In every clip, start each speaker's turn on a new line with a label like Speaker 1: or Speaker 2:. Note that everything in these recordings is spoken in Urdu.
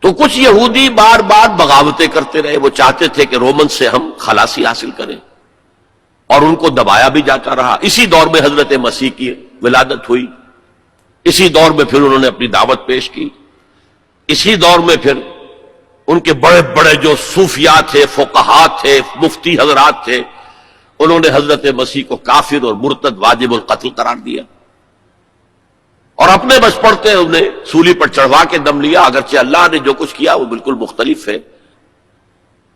Speaker 1: تو کچھ یہودی بار بار بغاوتیں کرتے رہے، وہ چاہتے تھے کہ رومن سے ہم خلاصی حاصل کریں، اور ان کو دبایا بھی جاتا رہا۔ اسی دور میں حضرت مسیح کی ولادت ہوئی، اسی دور میں پھر انہوں نے اپنی دعوت پیش کی، اسی دور میں پھر ان کے بڑے بڑے جو صوفیاء تھے، فقہاء تھے، مفتی حضرات تھے، انہوں نے حضرت مسیح کو کافر اور مرتد واجب القتل قرار دیا، اور اپنے بس پڑتے انہیں سولی پر چڑھوا کے دم لیا۔ اگرچہ اللہ نے جو کچھ کیا وہ بالکل مختلف ہے،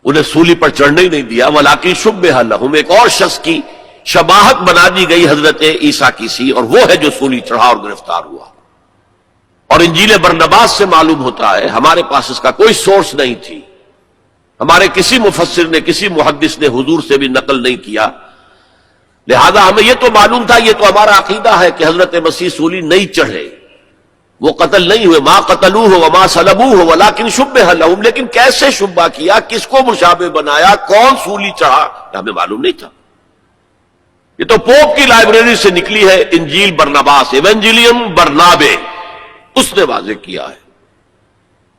Speaker 1: انہیں سولی پر چڑھنے ہی نہیں دیا۔ وَلَٰكِن شُبِّهَ لَهُمْ، ایک اور شخص کی شباہت بنا دی گئی حضرت عیسیٰ کی سی، اور وہ ہے جو سولی چڑھا اور گرفتار ہوا۔ اور انجیل برنباس سے معلوم ہوتا ہے، ہمارے پاس اس کا کوئی سورس نہیں تھی، ہمارے کسی مفسر نے، کسی محدث نے حضور سے بھی نقل نہیں کیا، لہذا ہمیں یہ تو معلوم تھا، یہ تو ہمارا عقیدہ ہے کہ حضرت مسیح سولی نہیں چڑھے، وہ قتل نہیں ہوئے، ما قتلوہ وما صلبوہ ولکن شبہ لہم، لیکن کیسے شبہ کیا، کس کو مشابہ بنایا، کون سولی چڑھا، ہمیں معلوم نہیں تھا۔ یہ تو پوپ کی لائبریری سے نکلی ہے انجیل برنباس، ایونجیلیم برنابے، اس نے واضح کیا ہے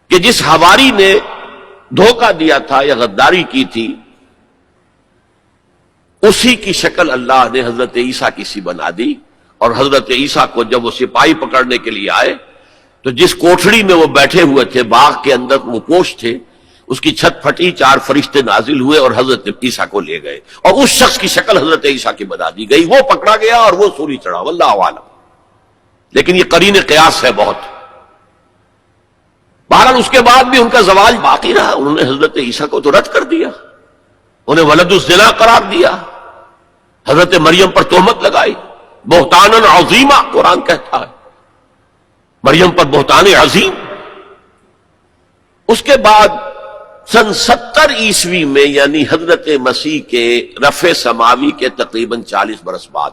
Speaker 1: کہ جس حواری نے دھوکہ دیا تھا یا غداری کی تھی، اسی کی شکل اللہ نے حضرت عیسیٰ کی سی بنا دی، اور حضرت عیسیٰ کو جب وہ سپاہی پکڑنے کے لیے آئے تو جس کوٹھڑی میں وہ بیٹھے ہوئے تھے، باغ کے اندر وہ پوش تھے، اس کی چھت پھٹی، 4 فرشتے نازل ہوئے اور حضرت عیسیٰ کو لے گئے، اور اس شخص کی شکل حضرت عیسیٰ کی بنا دی گئی، وہ پکڑا گیا اور وہ سولی چڑھا، واللہ اعلم۔ لیکن یہ قرین قیاس ہے بہت۔ بہرحال اس کے بعد بھی ان کا زوال باقی رہا، انہوں نے حضرت عیسیٰ کو تو رد کر دیا، انہیں ولد الزنا قرار دیا، حضرت مریم پر تہمت لگائی، بہتان عظیمہ قرآن کہتا ہے، مریم پر بہتان عظیم۔ اس کے بعد سن 70 عیسوی میں، یعنی حضرت مسیح کے رفع سماوی کے تقریباً 40 برس بعد،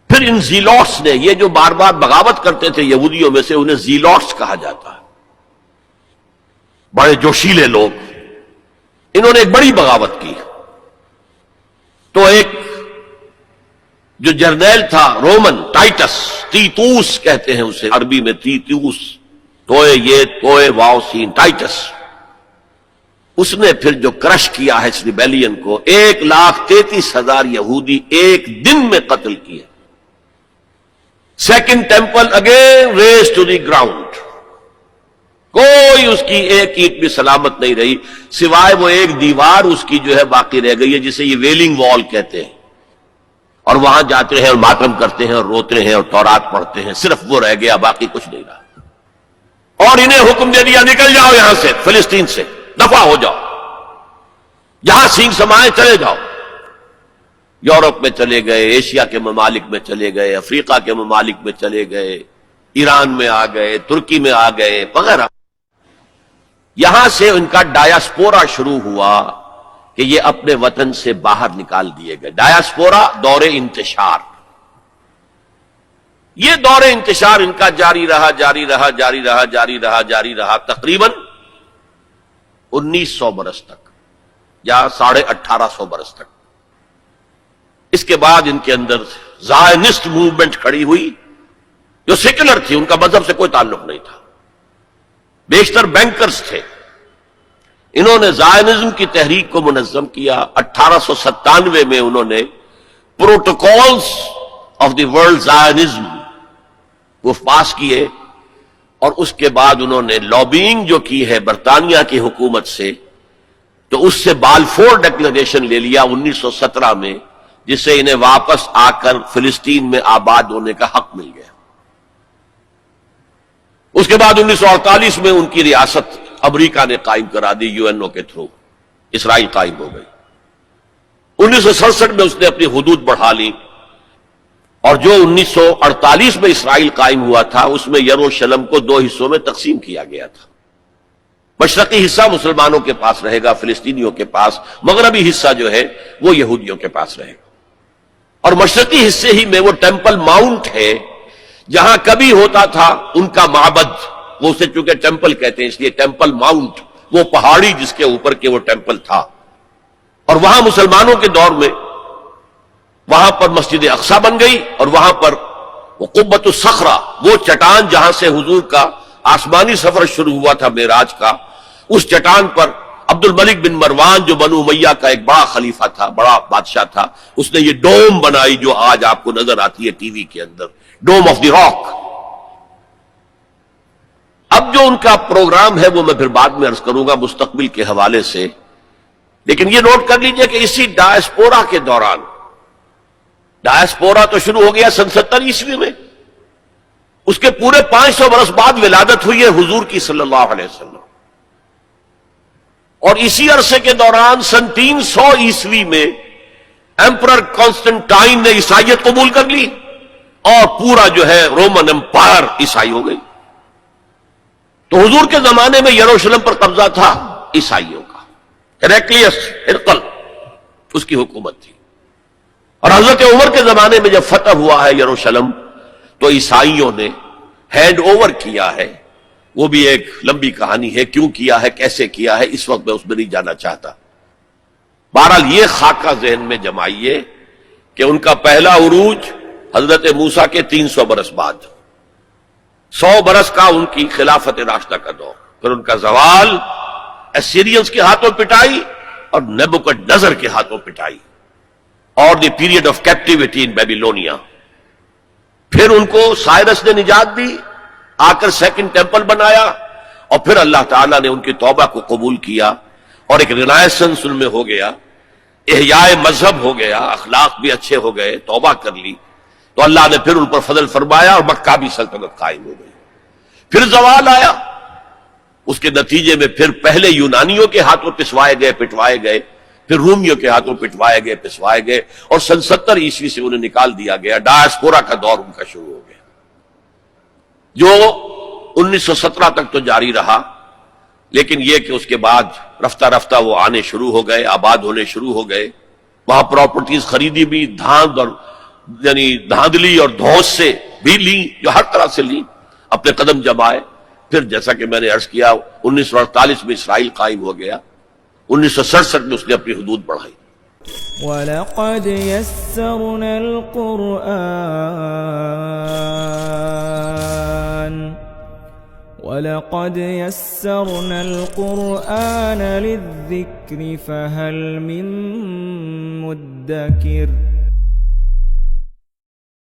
Speaker 1: پھر ان زیلوٹس نے، یہ جو بار بار بغاوت کرتے تھے یہودیوں میں سے، انہیں زیلوٹس کہا جاتا ہے، بڑے جوشیلے لوگ، انہوں نے ایک بڑی بغاوت کی۔ تو ایک جو جرنیل تھا رومن، ٹائٹس، تیتوس کہتے ہیں اسے عربی میں، تیتوس، توئے یہ توئے واو سین، ٹائٹس، اس نے پھر جو کرش کیا ہے اس ریبیلین کو، 1,33,000 یہودی ایک دن میں قتل کیے۔ Second temple again razed to the ground, کوئی اس کی ایک اینٹ بھی سلامت نہیں رہی، سوائے وہ ایک دیوار اس کی جو ہے باقی رہ گئی ہے، جسے یہ ویلنگ وال کہتے ہیں، اور وہاں جاتے ہیں اور ماتم کرتے ہیں اور روتے ہیں اور تورات پڑھتے ہیں، صرف وہ رہ گیا، باقی کچھ نہیں رہا۔ اور انہیں حکم دے دیا نکل جاؤ یہاں سے، فلسطین سے دفع ہو جاؤ، جہاں سینگ سمائے چلے جاؤ۔ یورپ میں چلے گئے، ایشیا کے ممالک میں چلے گئے، افریقہ کے ممالک میں چلے گئے، ایران میں آ گئے، ترکی میں آ گئے وغیرہ۔ یہاں سے ان کا ڈایاسپورا شروع ہوا کہ یہ اپنے وطن سے باہر نکال دیے گئے۔ ڈایاسپورا دور انتشار، یہ دور انتشار ان کا جاری رہا جاری رہا جاری رہا جاری رہا جاری رہا تقریباً 1900 برس تک یا 1850 برس تک۔ اس کے بعد ان کے اندر زائنسٹ موومنٹ کھڑی ہوئی جو سیکولر تھی، ان کا مذہب سے کوئی تعلق نہیں تھا، بیشتر بینکرز تھے۔ انہوں نے زائنزم کی تحریک کو منظم کیا۔ 1897 میں انہوں نے protocols of the world Zionism وہ پاس کیے، اور اس کے بعد انہوں نے لابینگ جو کی ہے برطانیہ کی حکومت سے، تو اس سے بالفور ڈکلریشن لے لیا 1917 میں، جس سے انہیں واپس آ کر فلسطین میں آباد ہونے کا حق مل گیا۔ اس کے بعد 1948 میں ان کی ریاست امریکہ نے قائم کرا دی، UN کے تھرو اسرائیل قائم ہو گئی۔ 1967 میں اس نے اپنی حدود بڑھا لی، اور جو 1948 میں اسرائیل قائم ہوا تھا اس میں یروشلم کو 2 حصوں میں تقسیم کیا گیا تھا۔ مشرقی حصہ مسلمانوں کے پاس رہے گا، فلسطینیوں کے پاس، مغربی حصہ جو ہے وہ یہودیوں کے پاس رہے گا۔ اور مشرقی حصے ہی میں وہ ٹیمپل ماؤنٹ ہے جہاں کبھی ہوتا تھا ان کا معبد، وہ اسے چونکہ ٹیمپل کہتے ہیں اس لیے ٹیمپل ماؤنٹ، وہ پہاڑی جس کے اوپر کے وہ ٹیمپل تھا۔ اور وہاں مسلمانوں کے دور میں وہاں پر مسجد اقصی بن گئی، اور وہاں پر وہ قبۃ الصخرہ، وہ چٹان جہاں سے حضور کا آسمانی سفر شروع ہوا تھا معراج کا، اس چٹان پر عبد الملک بن مروان جو بنو امیہ کا ایک بڑا خلیفہ تھا، بڑا بادشاہ تھا، اس نے یہ ڈوم بنائی جو آج آپ کو نظر آتی ہے ٹی وی کے اندر، ڈوم آف دی راک۔ اب جو ان کا پروگرام ہے وہ میں پھر بعد میں عرض کروں گا مستقبل کے حوالے سے، لیکن یہ نوٹ کر لیجئے کہ اسی ڈائسپورا کے دوران، ڈائسپورا تو شروع ہو گیا 77 عیسوی میں، اس کے پورے 500 برس بعد ولادت ہوئی ہے حضور کی صلی اللہ علیہ وسلم، اور اسی عرصے کے دوران سن 300 عیسوی میں ایمپرر کانسٹنٹائن نے عیسائیت قبول کر لی اور پورا جو ہے رومن امپائر عیسائی ہو گئی۔ تو حضور کے زمانے میں یروشلم پر قبضہ تھا عیسائیوں کا، ہیراکلیس ہرقل اس کی حکومت تھی، اور حضرت عمر کے زمانے میں جب فتح ہوا ہے یروشلم تو عیسائیوں نے ہینڈ اوور کیا ہے، وہ بھی ایک لمبی کہانی ہے، کیوں کیا ہے، کیسے کیا ہے، اس وقت میں اس میں نہیں جانا چاہتا۔ بہرحال یہ خاکہ ذہن میں جمائیے کہ ان کا پہلا عروج حضرت موسیٰ کے 300 برس بعد، 100 برس کا ان کی خلافت راشدہ کا دور، پھر ان کا زوال اسیرینز کے ہاتھوں پٹائی اور نیبوکڈنیزر کے ہاتھوں پٹائی، اور the period of captivity in Babylonia. پھر ان کو سائرس نے نجات دی، آ کر سیکنڈ ٹیمپل بنایا، اور پھر اللہ تعالیٰ نے ان کی توبہ کو قبول کیا اور ایک رینائسنس ان میں ہو گیا، احیاء مذہب ہو گیا، اخلاق بھی اچھے ہو گئے، توبہ کر لی، تو اللہ نے پھر ان پر فضل فرمایا اور مکہ بھی سلطنت قائم ہو گئی۔ پھر زوال آیا، اس کے نتیجے میں پھر پہلے یونانیوں کے ہاتھوں پسوائے گئے، پٹوائے گئے، پھر رومیوں کے ہاتھوں پٹوائے گئے، پسوائے گئے، اور سن 70 عیسوی سے انہیں نکال دیا گیا، ڈائسپورا کا دور ان کا شروع ہو گیا، جو 1917 تک تو جاری رہا، لیکن یہ کہ اس کے بعد رفتہ رفتہ وہ آنے شروع ہو گئے، آباد ہونے شروع ہو گئے، وہاں پراپرٹیز خریدی بھی، دھاند اور یعنی دھاندلی اور دھوس سے بھی لی، جو ہر طرح سے لی، اپنے قدم جمائے۔ پھر جیسا کہ میں نے عرض کیا 1948 میں اسرائیل قائم ہو گیا، 1967 میں اس نے اپنی حدود بڑھائی۔
Speaker 2: وَلَقَدْ يَسَّرْنَا الْقُرْآنَ لِلذِّكْرِ فَهَلْ مِن مُّدَّكِرٍ